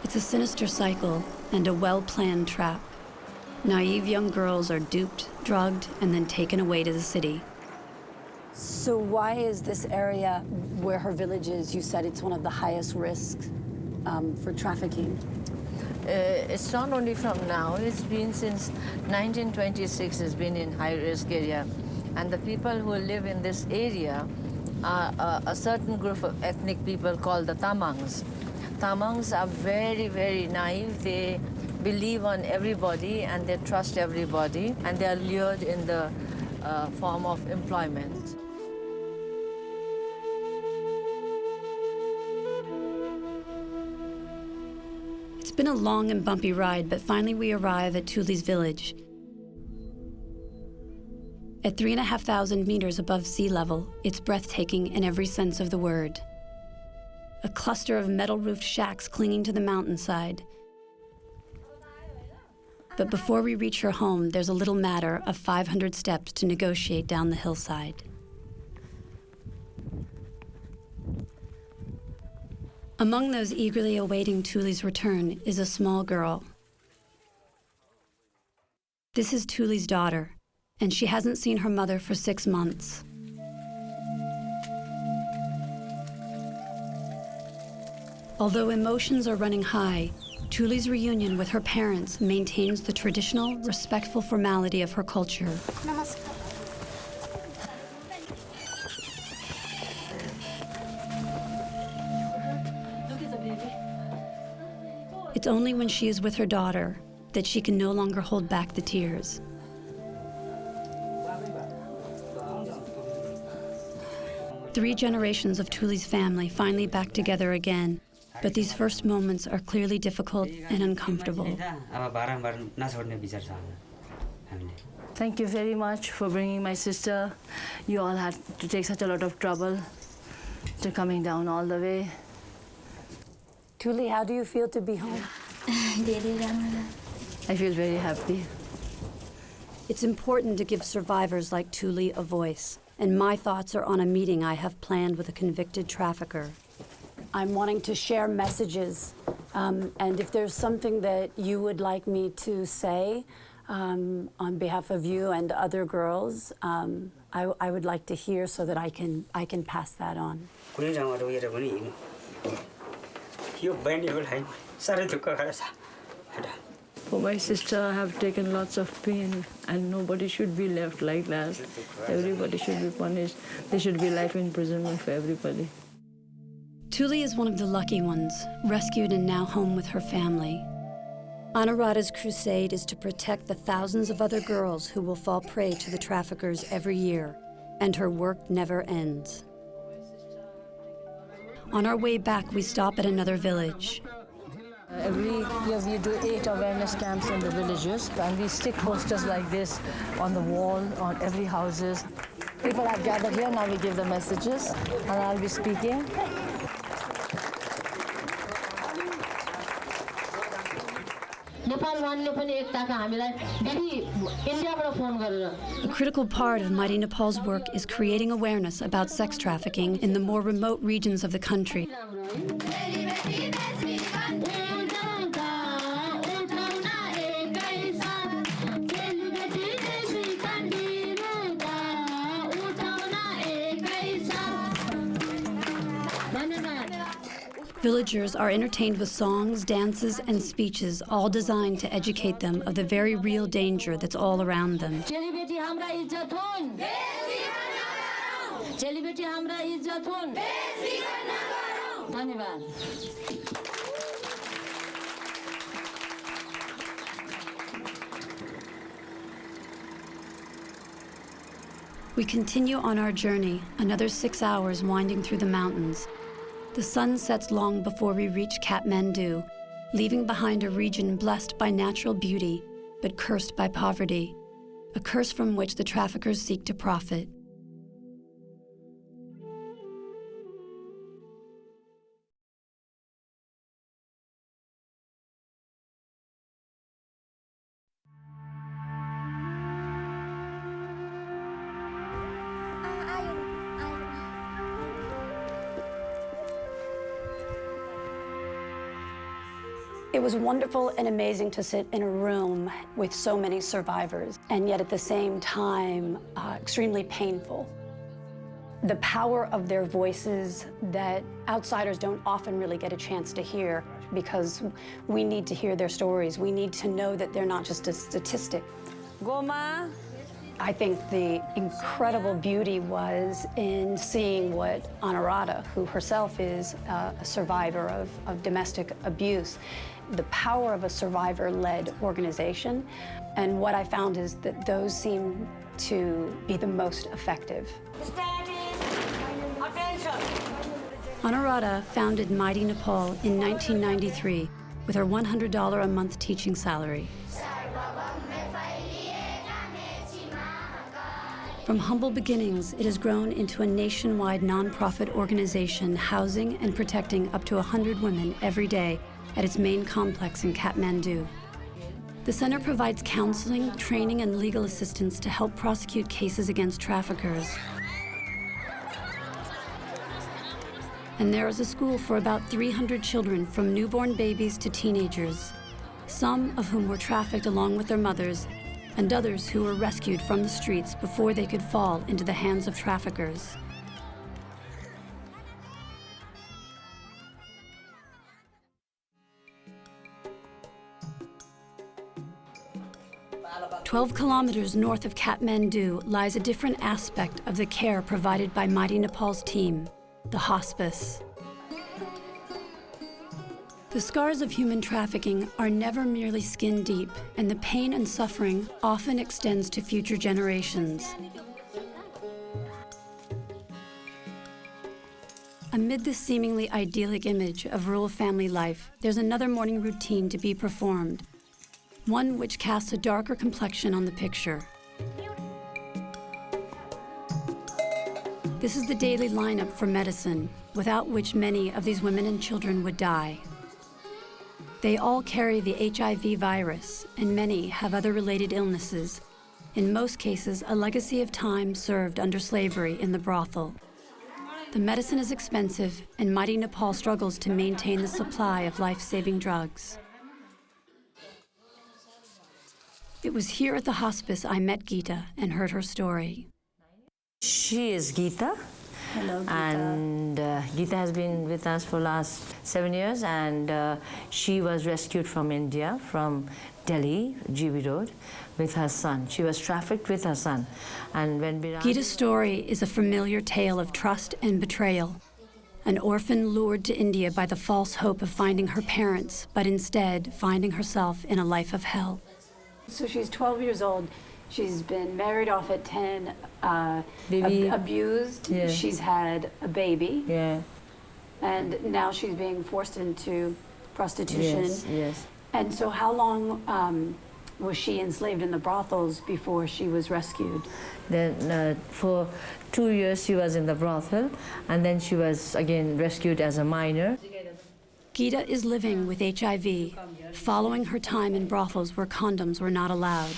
It's a sinister cycle and a well-planned trap. Naive young girls are duped, drugged, and then taken away to the city. So why is this area where her village is, you said it's one of the highest risks for trafficking? It's not only from now, it's been since 1926, it's been in high-risk area. And the people who live in this area are a certain group of ethnic people called the Tamangs. Tamangs are very, very naive. They believe on everybody and they trust everybody, and they are lured in the form of employment. It's been a long and bumpy ride, but finally we arrive at Tuli's village. At 3,500 meters above sea level, it's breathtaking in every sense of the word. A cluster of metal-roofed shacks clinging to the mountainside. But before we reach her home, there's a little matter of 500 steps to negotiate down the hillside. Among those eagerly awaiting Tuli's return is a small girl. This is Tuli's daughter, and she hasn't seen her mother for 6 months. Although emotions are running high, Tuli's reunion with her parents maintains the traditional, respectful formality of her culture. It's only when she is with her daughter that she can no longer hold back the tears. Three generations of Tuli's family finally back together again, but these first moments are clearly difficult and uncomfortable. Thank you very much for bringing my sister. You all had to take such a lot of trouble to coming down all the way. Tuli, how do you feel to be home? I feel very happy. It's important to give survivors like Tuli a voice, and my thoughts are on a meeting I have planned with a convicted trafficker. I'm wanting to share messages, and if there's something that you would like me to say on behalf of you and other girls, I would like to hear so that I can pass that on. For my sister, I have taken lots of pain, and nobody should be left like that. Everybody should be punished. There should be life imprisonment for everybody. Tuli is one of the lucky ones, rescued and now home with her family. Anuradha's crusade is to protect the thousands of other girls who will fall prey to the traffickers every year, and her work never ends. On our way back, we stop at another village. Every year we do 8 awareness camps in the villages, and we stick posters like this on the wall, on every houses. People have gathered here, now we give the messages, and I'll be speaking. A critical part of Maiti Nepal's work is creating awareness about sex trafficking in the more remote regions of the country. Villagers are entertained with songs, dances, and speeches, all designed to educate them of the very real danger that's all around them. We continue on our journey, another 6 hours winding through the mountains. The sun sets long before we reach Kathmandu, leaving behind a region blessed by natural beauty, but cursed by poverty, a curse from which the traffickers seek to profit. It was wonderful and amazing to sit in a room with so many survivors, and yet at the same time, extremely painful. The power of their voices that outsiders don't often really get a chance to hear, because we need to hear their stories. We need to know that they're not just a statistic. Goma. I think the incredible beauty was in seeing what Anuradha, who herself is a survivor of domestic abuse, the power of a survivor-led organization. And what I found is that those seem to be the most effective. Anuradha founded Maiti Nepal in 1993 with her $100 a month teaching salary. From humble beginnings, it has grown into a nationwide nonprofit organization housing and protecting up to 100 women every day at its main complex in Kathmandu. The center provides counseling, training, and legal assistance to help prosecute cases against traffickers. And there is a school for about 300 children, from newborn babies to teenagers, some of whom were trafficked along with their mothers, and others who were rescued from the streets before they could fall into the hands of traffickers. "12 kilometers north of Kathmandu lies a different aspect of the care provided by Maiti Nepal's team, the hospice. The scars of human trafficking are never merely skin deep, and the pain and suffering often extends to future generations. Amid this seemingly idyllic image of rural family life, there's another morning routine to be performed, one which casts a darker complexion on the picture. This is the daily lineup for medicine, without which many of these women and children would die. They all carry the HIV virus, and many have other related illnesses, in most cases a legacy of time served under slavery in the brothel. The medicine is expensive, and Maiti Nepal struggles to maintain the supply of life-saving drugs. It was here at the hospice I met Geeta and heard her story. She is Geeta. Hello, Geeta. And Geeta has been with us for last 7 years, and she was rescued from India, from Delhi, GB Road, with her son. She was trafficked with her son. And when Geeta's story is a familiar tale of trust and betrayal. An orphan lured to India by the false hope of finding her parents, but instead finding herself in a life of hell. So she's 12 years old. She's been married off at 10, abused. Yeah. She's had a baby. Yeah. And now she's being forced into prostitution. Yes, yes. And so how long was she enslaved in the brothels before she was rescued? Then for 2 years she was in the brothel, and then she was again rescued as a minor. Geeta is living with HIV, following her time in brothels where condoms were not allowed.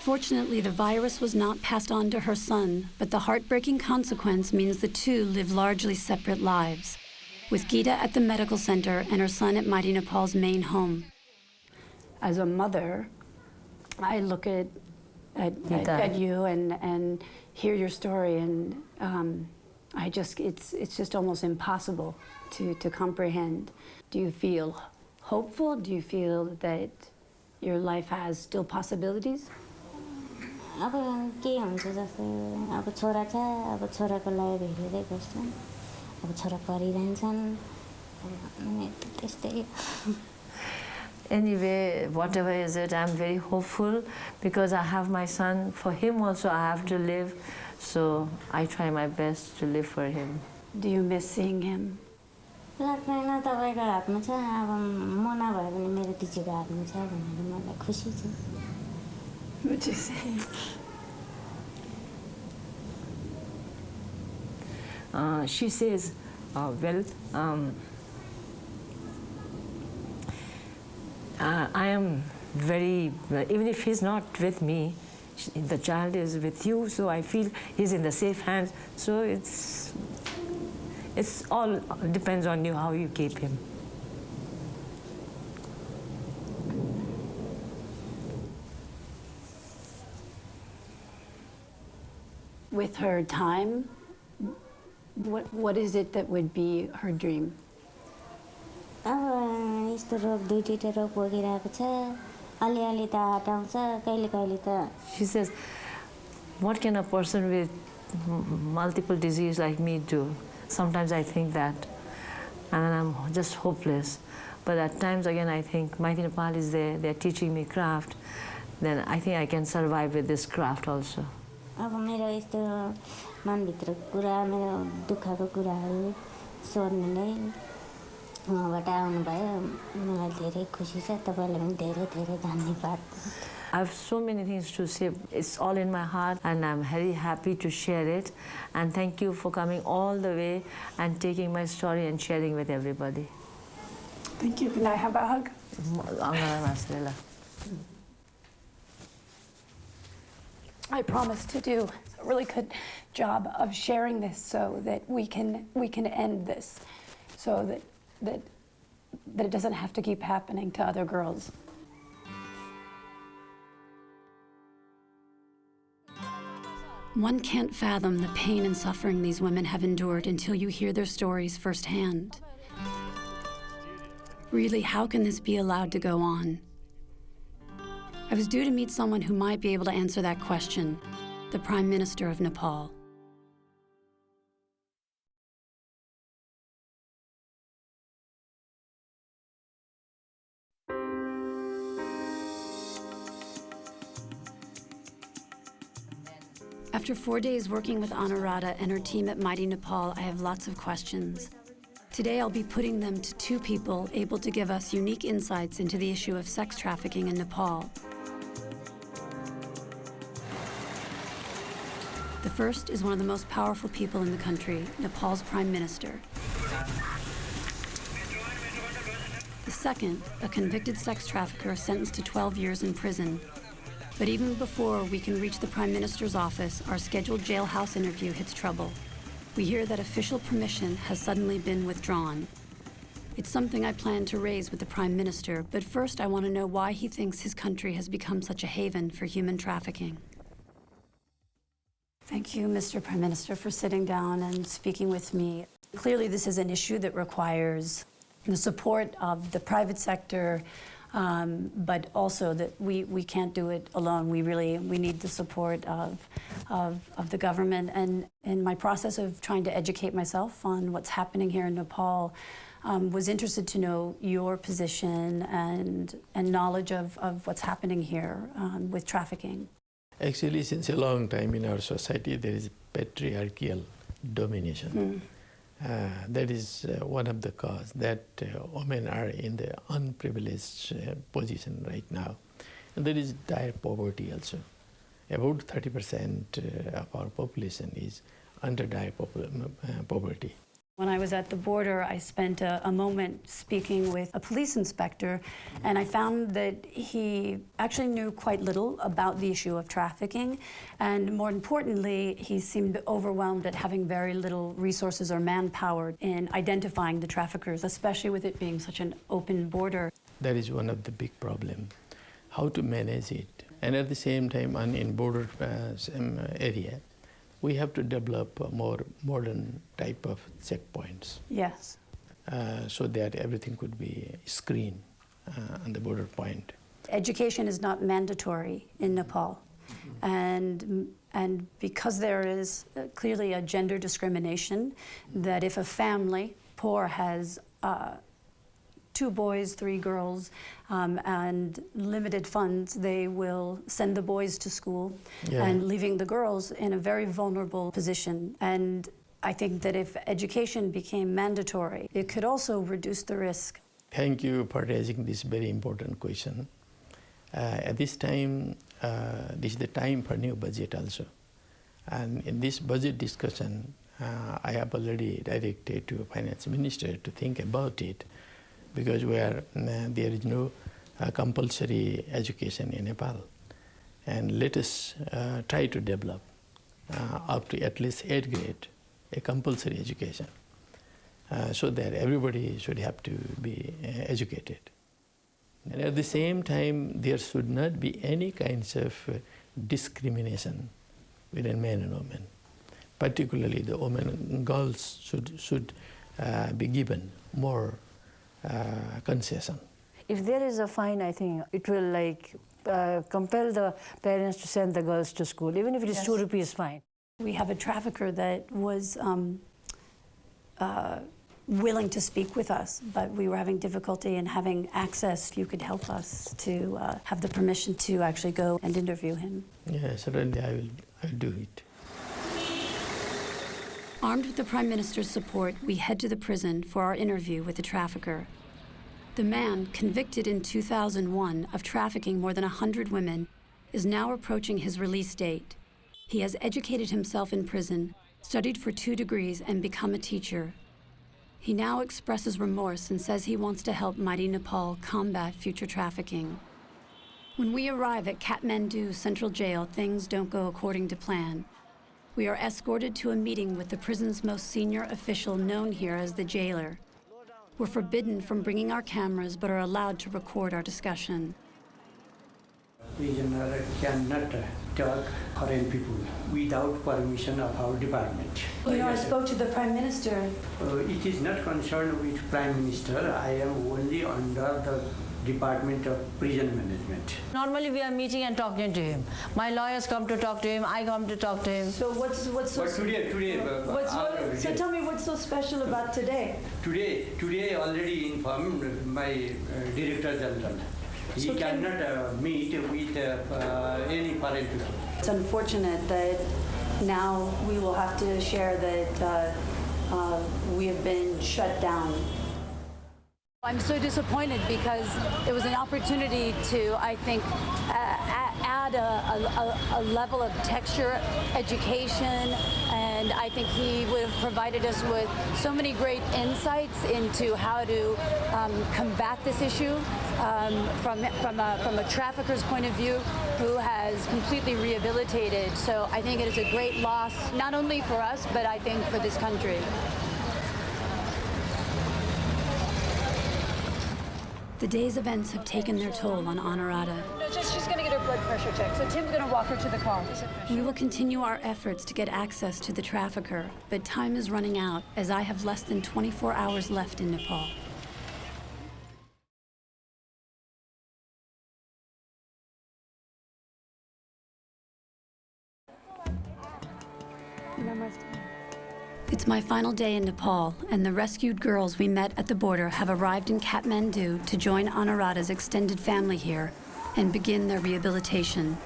Fortunately, the virus was not passed on to her son, but the heartbreaking consequence means the two live largely separate lives, with Geeta at the medical center and her son at Maiti Nepal's main home. As a mother, I look at you and hear your story, and it's just almost impossible to comprehend. Do you feel hopeful? Do you feel that your life has still possibilities? अब के हुन्छ जस्तो अब छोरा छ अब छोराको लागि हेरेरै बस्छन् अब छोरा पढिरहन्छन् अनि त्यस्तै Anyway, whatever is it, I'm very hopeful because I have my son. For him also I have to live, so I try my best to live for him. Do you miss seeing him? लाग्दैन तपाईको हातमा छ अब म नभए पनि मेरो दिदीको हातमा छ भनेर मलाई खुसी छ What'd you say? She says, I am very, even if he's not with me, the child is with you, so I feel he's in the safe hands. So it's all depends on you, how you keep him. with her time, what is it that would be her dream? अब यस्तो रोग दुईटा रोग भोगिरहेको छ अलिअलि त हटाउँछ कहिले कहिले त She says, what can a person with multiple disease like me do? Sometimes I think that, and then I'm just hopeless. But at times again I think Maiti Nepal is there, they're teaching me craft, then I think I can survive with this craft also. अब मेरो यस्तो मनभित्रको कुरा मेरो दुःखको कुराहरू सोध्नुले उहाँबाट आउनुभयो मलाई धेरै खुसी छ तपाईँलाई पनि धेरै धेरै धन्यवाद I have so many things to say. It's all in my heart and I'm very happy to share it. And thank you for coming all the way and taking my story and sharing with everybody. Thank you. Can I have a hug? I promise to do a really good job of sharing this so that we can end this, so that it doesn't have to keep happening to other girls. One can't fathom the pain and suffering these women have endured until you hear their stories firsthand. Really, how can this be allowed to go on? I was due to meet someone who might be able to answer that question, the Prime Minister of Nepal. After 4 days working with Anuradha and her team at Maiti Nepal, I have lots of questions. Today I'll be putting them to two people able to give us unique insights into the issue of sex trafficking in Nepal. The first is one of the most powerful people in the country, Nepal's Prime Minister. The second, a convicted sex trafficker sentenced to 12 years in prison. But even before we can reach the Prime Minister's office, our scheduled jailhouse interview hits trouble. We hear that official permission has suddenly been withdrawn. It's something I plan to raise with the Prime Minister, but first I want to know why he thinks his country has become such a haven for human trafficking. Thank you, Mr. Prime Minister, for sitting down and speaking with me. Clearly, this is an issue that requires the support of the private sector, but also that we can't do it alone. We need the support of the government. And in my process of trying to educate myself on what's happening here in Nepal, was interested to know your position and knowledge of what's happening here with trafficking. Actually, since a long time in our society, there is patriarchal domination. That is one of the causes that women are in the unprivileged position right now. And there is dire poverty also. About 30% of our population is under dire poverty. When I was at the border, I spent a moment speaking with a police inspector, and I found that he actually knew quite little about the issue of trafficking, and more importantly, he seemed overwhelmed at having very little resources or manpower in identifying the traffickers, especially with it being such an open border. That is one of the big problems, how to manage it. And at the same time, in border area, we have to develop a more modern type of checkpoints. Yes. So that everything could be screened on the border point. Education is not mandatory in Nepal. And because there is clearly a gender discrimination, that if a family, poor, has 2 boys, 3 girls, and limited funds, they will send the boys to school and leaving the girls in a very vulnerable position. And I think that if education became mandatory, it could also reduce the risk. Thank you for raising this very important question. At this time, this is the time for new budget also. And in this budget discussion, I have already directed to Finance Minister to think about it, because there is no compulsory education in Nepal. And let us try to develop up to at least 8th grade a compulsory education so that everybody should have to be educated. And at the same time, there should not be any kinds of discrimination between men and women. particularly the women, girls should be given more concession. If there is a fine, I think it will compel the parents to send the girls to school, even if it is 2 rupees fine. We have a trafficker that was willing to speak with us, but we were having difficulty in having access. If you could help us to have the permission to actually go and interview him. Yeah, certainly I will do it. Armed with the Prime Minister's support, we head to the prison for our interview with the trafficker. The man, convicted in 2001 of trafficking more than 100 women, is now approaching his release date. He has educated himself in prison, studied for 2 degrees, and become a teacher. He now expresses remorse and says he wants to help Maiti Nepal combat future trafficking. When we arrive at Kathmandu Central Jail, things don't go according to plan. We are escorted to a meeting with the prison's most senior official, known here as the jailer. We're forbidden from bringing our cameras, but are allowed to record our discussion. Prisoner cannot talk foreign people without permission of our department. You know, I spoke to the Prime Minister. It is not concerned with Prime Minister. I am only under the Department of Prison Management. Normally we are meeting and talking to him. My lawyers come to talk to him, I come to talk to him. So what's so tell me what's so special about today? Today already informed my Director General. He cannot meet with any foreign people. It's unfortunate that now we will have to share that we have been shut down. I'm so disappointed because it was an opportunity to, I think, add a level of texture, education, and I think he would have provided us with so many great insights into how to combat this issue from a trafficker's point of view, who has completely rehabilitated. So I think it is a great loss, not only for us, but I think for this country. The day's events have taken their toll on Anuradha. No, she's going to get her blood pressure checked, so Tim's going to walk her to the car. We will continue our efforts to get access to the trafficker, but time is running out as I have less than 24 hours left in Nepal. It's my final day in Nepal, and the rescued girls we met at the border have arrived in Kathmandu to join Anuradha's extended family here and begin their rehabilitation.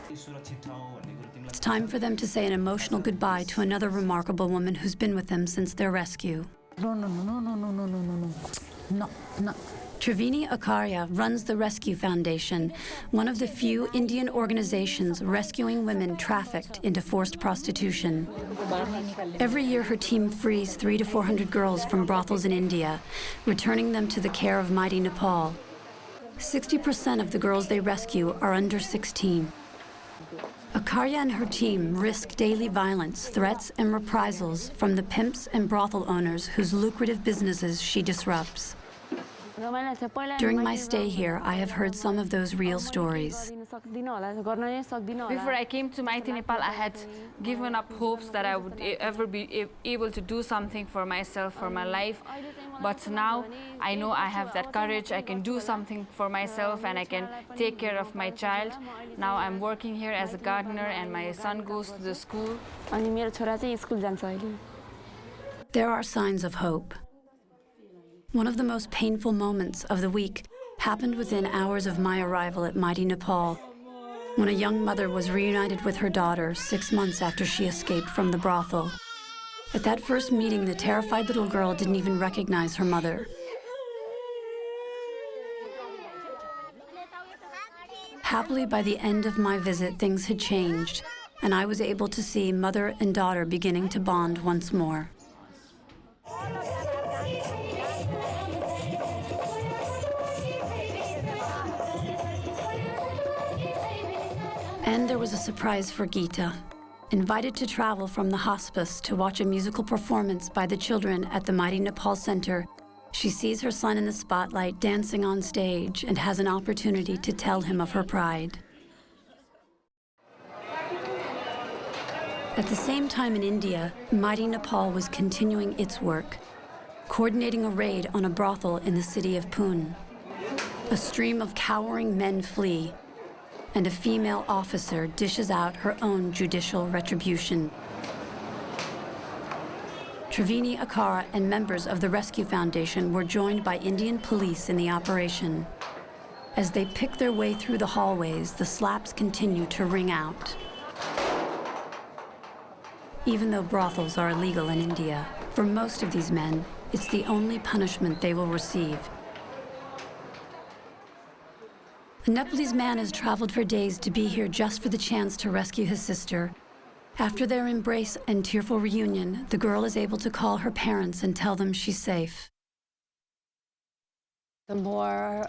It's time for them to say an emotional goodbye to another remarkable woman who's been with them since their rescue. No. Triveni Acharya runs the Rescue Foundation, one of the few Indian organizations rescuing women trafficked into forced prostitution. Every year, her team frees 300 to 400 girls from brothels in India, returning them to the care of Maiti Nepal. 60% of the girls they rescue are under 16. Acharya and her team risk daily violence, threats, and reprisals from the pimps and brothel owners whose lucrative businesses she disrupts. During my stay here, I have heard some of those real stories. Before I came to Maiti Nepal, I had given up hopes that I would ever be able to do something for myself, for my life. But now I know I have that courage. I can do something for myself and I can take care of my child. Now I'm working here as a gardener and my son goes to the school. There are signs of hope. One of the most painful moments of the week happened within hours of my arrival at Maiti Nepal, when a young mother was reunited with her daughter 6 months after she escaped from the brothel. At that first meeting, the terrified little girl didn't even recognize her mother. Happily, by the end of my visit, things had changed, and I was able to see mother and daughter beginning to bond once more. And there was a surprise for Geeta. Invited to travel from the hospice to watch a musical performance by the children at the Maiti Nepal Center, she sees her son in the spotlight dancing on stage and has an opportunity to tell him of her pride. At the same time in India, Maiti Nepal was continuing its work, coordinating a raid on a brothel in the city of Pune. A stream of cowering men flee, and a female officer dishes out her own judicial retribution. Triveni Akara and members of the Rescue Foundation were joined by Indian police in the operation. As they pick their way through the hallways, the slaps continue to ring out. Even though brothels are illegal in India, for most of these men, it's the only punishment they will receive. A Nepalese man has traveled for days to be here just for the chance to rescue his sister. After their embrace and tearful reunion, the girl is able to call her parents and tell them she's safe. The more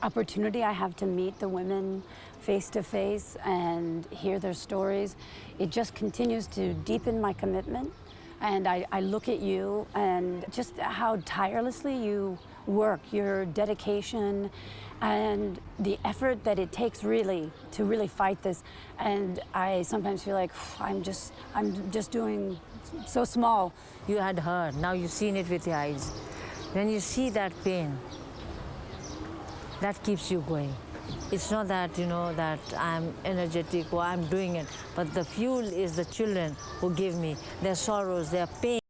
opportunity I have to meet the women face to face and hear their stories, it just continues to deepen my commitment. And I look at you and just how tirelessly you work, your dedication, and the effort that it takes really to really fight this. And I sometimes feel like I'm just doing so small. You had heard, now you've seen it with your eyes. When you see that pain, that keeps you going. It's not that, that I'm energetic or I'm doing it, but the fuel is the children who give me their sorrows, their pain.